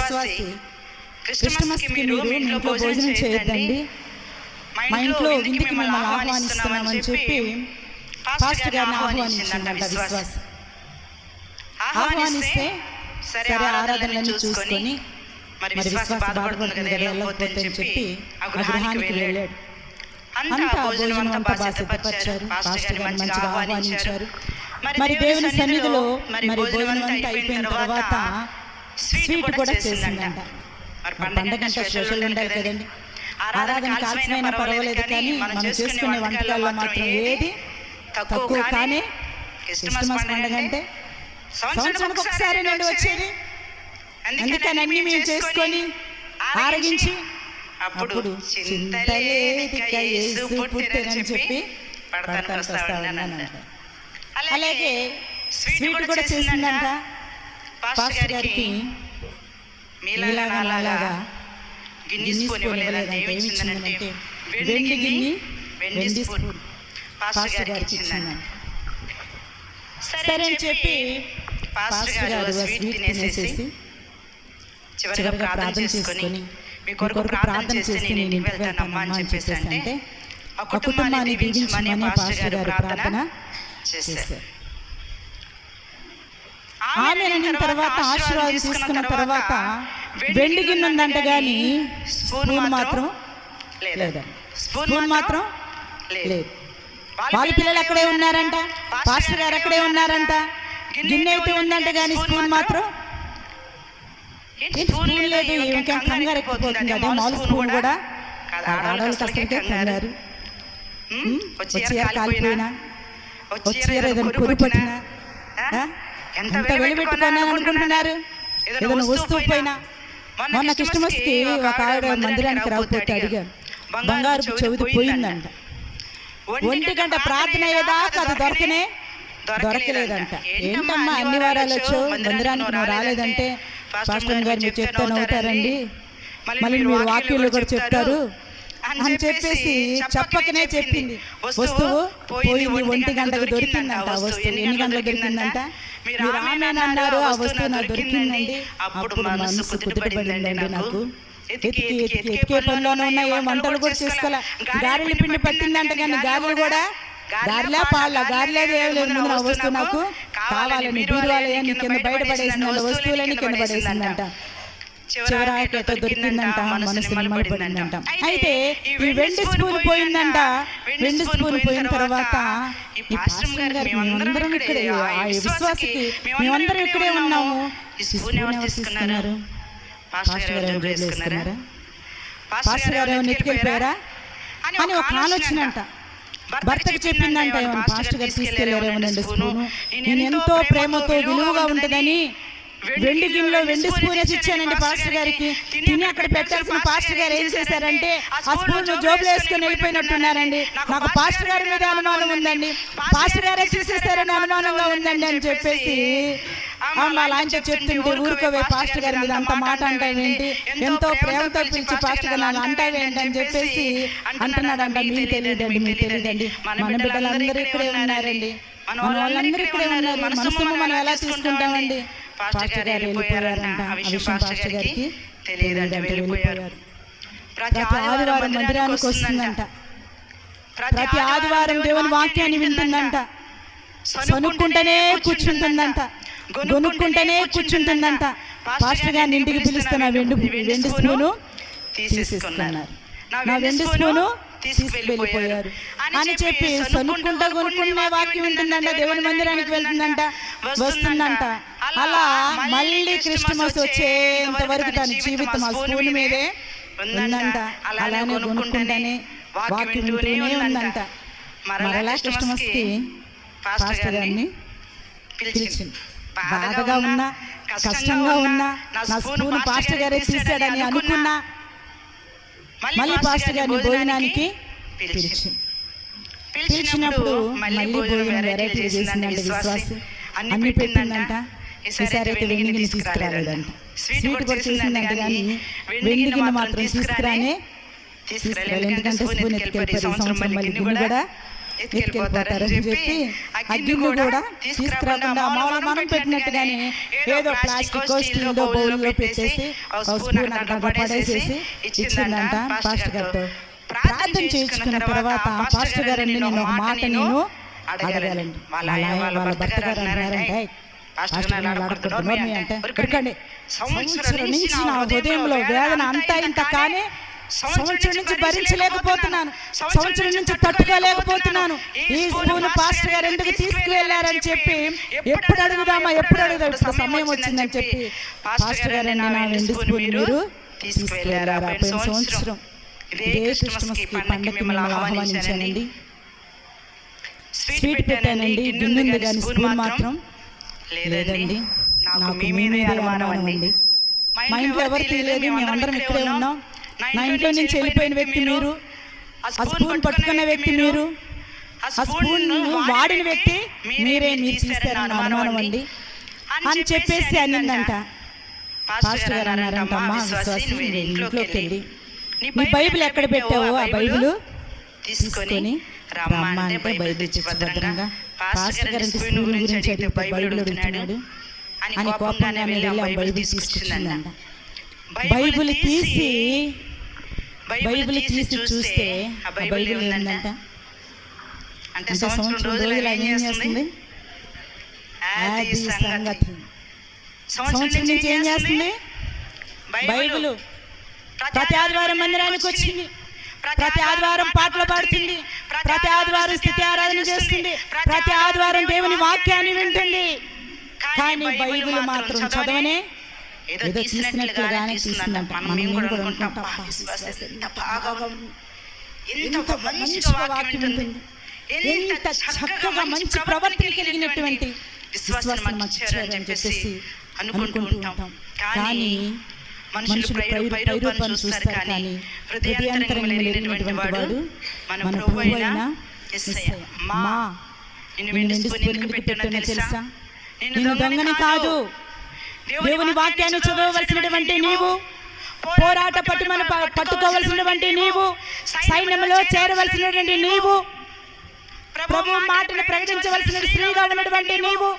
విశ్వాసి క్రిస్మస్కి మీరు మీ ఇంట్లో భోజనం చేయొద్దండి, మా ఇంట్లో విందుకి మిమ్మల్ని ఆహ్వానిస్తున్నామని చెప్పి పాస్టర్ గారిని ఆహ్వానించిందంట విశ్వాసి. ఆహ్వానిస్తే సరే ఆరాధనలను చూసుకొని మరి విశ్వాస బాధపడుతుంది కదా వెళ్ళకపోతే అని చెప్పి ఆ గృహానికి వెళ్ళాడు. అంతా భోజనం అంతా బాగా సిద్ధపరిచారు, పాస్టర్ గారిని మంచిగా ఆహ్వానించారు. మరి దేవుని సన్నిధిలో మరి భోజనం అంతా అయిపోయిన తర్వాత స్వీట్ కూడా చేసిందంట. పండగ అంటే స్పెషల్ ఉండాలి కదండి, ఆరాధన కాల్సినైనా పర్వాలేదు కానీ మనం చేసుకునే వంటకాల్లో మాత్రం ఏది తక్కువ కానీ క్రిస్మస్ పండగ అంటే సంవత్సరానికి ఒకసారి నుండి వచ్చేది. అందుకని అన్ని మేము చేసుకొని ఆరగించి అప్పుడు చింతలేదిక యేసు పుట్టెనని చెప్పి పడతానికి వస్తా ఉన్నానంట. అలాగే స్వీట్ కూడా చేసిందంట పాస్టర్ గారికి. మీలాగా అలాగా గిన్నె స్పూన్ ఇవ్వలేదంటే ఏమిచ్చిందంటే వెండి గిన్నె వెండి స్పూన్ పాస్టర్ గారికి ఇచ్చిందంట. సరే అని చెప్పి పాస్టర్ గారు స్వీట్ తినేసేసి చివరిగా ప్రార్థన చేసుకొని మీ కొరకు ప్రార్థన చేసి నేను ఇంటికి వెళ్తానమ్మా అని చెప్పేసి అంటే ఆ కుటుంబాన్ని దీవించమని పాస్టర్ గారు ప్రార్థన చేశారు. ఆమె తర్వాత ఆశీర్వాదం తీసుకున్న తర్వాత వెండి గిన్నె ఉందంట కానీ స్పూన్ మాత్రం లేదండి, స్పూన్ మాత్రం లేదు. వాళ్ళ పిల్లలు అక్కడే ఉన్నారంట, పాస్టర్ గారు అక్కడే ఉన్నారంట. గిన్నె అయితే ఉందంట కానీ స్పూన్ మాత్రం స్పూన్ లేదు. ఇంకేం కంగారు ఎక్కువపోతుంది కదా, మామూలు స్పూన్ కూడా ఆడవాళ్ళకి అసలుకే కంగారు. వచ్చేర కాలిపోయినా, వచ్చేర ఏదైనా పొరిపట్టినా, ఎంత వెలిపెట్టుకున్నా అనుకుంటున్నారు, ఏదైనా వస్తువు పోయినా. మొన్న క్రిస్మస్కి ఒక ఆవిడ మందిరానికి రాకపోతే అడిగాను, బంగారు చెవిది పోయిందంట. 1 గంట ప్రార్థన అయ్యేదాకా అది దొరకలేదంట. ఏంటమ్మా అన్ని వారాలు వచ్చో మందిరానికి నువ్వు రాలేదంటే, పాస్టర్ గారు మీరు చెప్తాను అవుతారండి, మళ్ళీ మీరు వాక్యంలో కూడా చెప్తారు అని చెప్పేసి చెప్పకనే చెప్పింది. వస్తువు పోయింది, 1 గంటకు దొరికిందంట. ఆ వస్తువు ఎన్ని గంటలకు దొరికిందంట? మీరు ఆమెను అన్నారు, ఆ వస్తువు నాకు దొరికిందండి. అప్పుడు మనసు కుదుటపడిందండి నాకు. ఎతికే పనిలోనే ఉన్న ఏ వంటలు కూడా చేసుకోలే. గారెల పిండి పట్టిందంట కానీ గారెలు కూడా గారెలే పాళ్ళ గారెలేదు ఏం లేదు. ముందు ఆ వస్తువు నాకు కావాలని బీరువాలయాన్ని కింద బయటపడేసిందంట, వస్తువులని కింద పడేసిందంట. చివరాకైతే దొరికిందంట, మనసు నిమ్మడిపోయిందంట. అయితే ఈ వెండి స్పూన్ పోయిందంట. వెండి స్పూన్ పోయిన తర్వాత ఈ పాస్టర్ గారు మేమందరం ఇక్కడే, ఆ విశ్వాసకి మేమందరం ఇక్కడే ఉన్నాము. ఈ స్పూన్ ఎవరు తీసుకున్నారు? పాస్టర్ గారు ఏమైనా వేసుకున్నారా? పాస్టర్ గారు ఏమైనా ఎత్తుకెళ్ళిపోయారా అని ఒక ఆలోచన అంట. భర్తకు చెప్పిందంట, ఏమన్నా పాస్టర్ గారు తీసుకెళ్ళారేమోనండి స్పూను, నేను ఎంతో ప్రేమతో విలువగా ఉంటుందని వెండి గిన్నెలో వెండి స్పూన్ వేసి ఇచ్చానండి పాస్టర్ గారికి. తిని అక్కడ పెట్టాల్సిన పాస్టర్ గారు ఏం చేశారంటే ఆ స్పూన్ జోబులు వేసుకొని వెళ్ళిపోయినట్టున్నారండి. నాకు పాస్టర్ గారి మీద అనుమానం ఉందండి, పాస్టర్ గారే తీసేస్తారని అనుమానంగా ఉందండి అని చెప్పేసి అలాంటి చెప్తుంటే ఊరుకోవే పాస్టర్ గారి మీద అంత మాట అంటావేంటి, ఎంతో ప్రేమతో పిలిచి పాస్టర్ గారు నన్ను అంటావేంటి అని చెప్పేసి అంటున్నాడంట. మీకు తెలియదండి, మన బిడ్డలందరూ ఇక్కడే ఉన్నారండి, మన వాళ్ళందరూ ఇక్కడే ఉన్నారు, మన సొమ్ము మనం ఎలా తీసుకుంటామండి? పాస్టర్ గారు వెళ్ళిపోయారంట. ఆ విషయం పాస్టర్ గారికి తెలియదంటే వెళ్ళిపోయారు. ప్రతి ఆదివారం మందిరానికి వస్తుందంట, ప్రతి ఆదివారం దేవుని వాక్యాన్ని వింటుందంట, సనుక్కుంటేనే కూర్చుంటుందంట, గొనుక్కుంటేనే కూర్చుంటుందంట. పాస్టర్ గారిని ఇంటికి పిలుస్తున్న వెండి స్పూను తీసేసుకున్నారు, నా వెండి స్పూను తీసుకెళ్ళిపోయారు అని చెప్పి సనుక్కుంటా కొనుక్కునే వాక్యం వింటుందంట, దేవుని మందిరానికి వెళ్తుందంట, వస్తుందంట. అలా మళ్ళీ క్రిస్మస్ వచ్చేంత వరకు తన జీవితం ఆ స్పూన్ మీదే ఉందంట. అలానే కొనుక్కుంటానే వాక్యం వింటూనే ఉందంట. మరలా క్రిస్మస్కి పాస్టర్ గారిని పిలిచింది. బాధగా ఉన్నా, కష్టంగా ఉన్నా, నా స్పూన్ పాస్టర్ గారే తీసాడని అనుకున్నా మళ్ళీ పాస్టర్ గారిని భోజనానికి పిలిచినప్పుడు మళ్ళీ భోజనం వెరైటీ చేసిందంట విశ్వాసి. అన్ని పెట్టిందంట. ఈసారి అయితే వెండి గిన్నె తీసుకురాలేదంట. స్వీట్ కూడా చేసిందంట కానీ వెండి గిన్నె మాత్రం తీసుకురాలే. ఎందుకంటే స్పూన్ ఎత్తుకెళ్ళిపోయి సంవత్సరం మళ్ళీ గిన్నె కూడా ఎత్తుకెళ్ళిపోతారని చెప్పి ఆ గిన్నె కూడా తీసుకురాకుండా మామూలు మనం పెట్టినట్టుగానే ఏదో ప్లాస్టిక్ స్టీల్ బౌల్లో పెట్టేసి స్పూన్ అక్కడ పడేసేసి ఇచ్చిందంట పాస్టర్ గారితో. ప్రార్థన చేయించుకున్న తర్వాత పాస్టర్ గారండి నేను ఒక మాట నేను అడగాలండి. వాళ్ళ భర్త గారు అన్నారంటే అంటే సంవత్సరం నుంచి నా హృదయంలో వేదన అంతా ఇంత కానీ సంవత్సరం నుంచి భరించలేకపోతున్నాను, సంవత్సరం నుంచి తట్టుకోలేకపోతున్నాను. ఈ స్పూన్ పాస్టర్ గారు ఎందుకు తీసుకువెళ్ళారని చెప్పి ఎప్పుడు అడుగుదామా ఇప్పుడు సమయం వచ్చిందని చెప్పి పాస్టర్ గారు నా వెండి స్పూన్ మీరు తీసుకువెళ్ళారు. సంవత్సరం ఇదే క్రిస్మస్ కి పండుగకి మిమ్మల్ని ఆహ్వానించానండి. స్వీట్ పెట్టానండి, గిన్నె ఉంది కానీ స్పూన్ మాత్రం లేదండి. నాకు మీ మీదే అనుమానం అండి. మా ఇంట్లో ఎవరు తీయలేదు, మేమందరం ఇక్కడే ఉన్నాం. నా ఇంట్లో నుంచి వెళ్ళిపోయిన వ్యక్తి మీరు, ఆ స్పూన్ పట్టుకున్న వ్యక్తి మీరు, ఆ స్పూన్ వాడిన వ్యక్తి మీరే, మీరు తీస్తారని అనుమానం అండి అని చెప్పేసి అనిందంట. పాస్టర్ గారు అన్నారంట, అమ్మా విశ్వాసి ఇంట్లోకి వెళ్ళి నీ బైబిల్ ఎక్కడ పెట్టావో ఆ బైబిల్ తీసుకొని రమ్మా అంటే బైబిల్ ఇచ్చి భద్రంగా పాస్టర్ గారు అంటే స్పూన్ గురించి అడిగితే బైబిల్ అడుగుతున్నాడు అని కోపంగానే వెళ్ళి ఆ బైబిల్ తీసుకొచ్చిందంట. బైబిల్ తీసి చూస్తే ఆ బైబిల్ ఏంటంట అంటే సంవత్సరం రోజులు ఏం చేస్తుంది, అది సంగతి. సంవత్సరం నుంచి ఏం చేస్తుంది బైబిల్? ప్రతి ఆదివారం మందిరానికి వచ్చింది, ప్రతి ఆదివారం పాటలు పాడుతుంది, ప్రతి ఆదివారం స్థితి ఆరాధన చేస్తుంది, ప్రతి ఆదివారం దేవుని వాక్యాన్ని వింటుంది. కానీ బైబిల్ మాత్రం చదవనే ఏదో తీసినట్లుగానే తీసిందంట. మనం కూడా అనుకుంటాం ఎంత మంచిగా వాక్యం ఉంటుంది, ఎంత చక్కగా మంచి ప్రవర్తన కలిగినటువంటి విశ్వాసం మర్చారు అని చెప్పేసి అనుకుంటూ ఉంటాం. కానీ మనుషులు పైరూపాన్ని చూస్తారు కానీ హృదయాంతరంగా లేనటువంటి వాడు మన ప్రభువు అయిన యేసయ్య. మా నిన్ను వెండి స్పూన్ ఎందుకు పెట్టానో తెలుసా? నిన్ను దొంగని కాదు, దేవుని వాక్యాన్ని చదవవలసినటువంటి నీవు, పోరాట పట్టుమని పట్టుకోవలసినటువంటి నీవు, సైన్యంలో చేరవలసినటువంటి నీవు, ప్రభు మాటను ప్రకటించవలసిన స్త్రీగా ఉన్నటువంటి నీవు,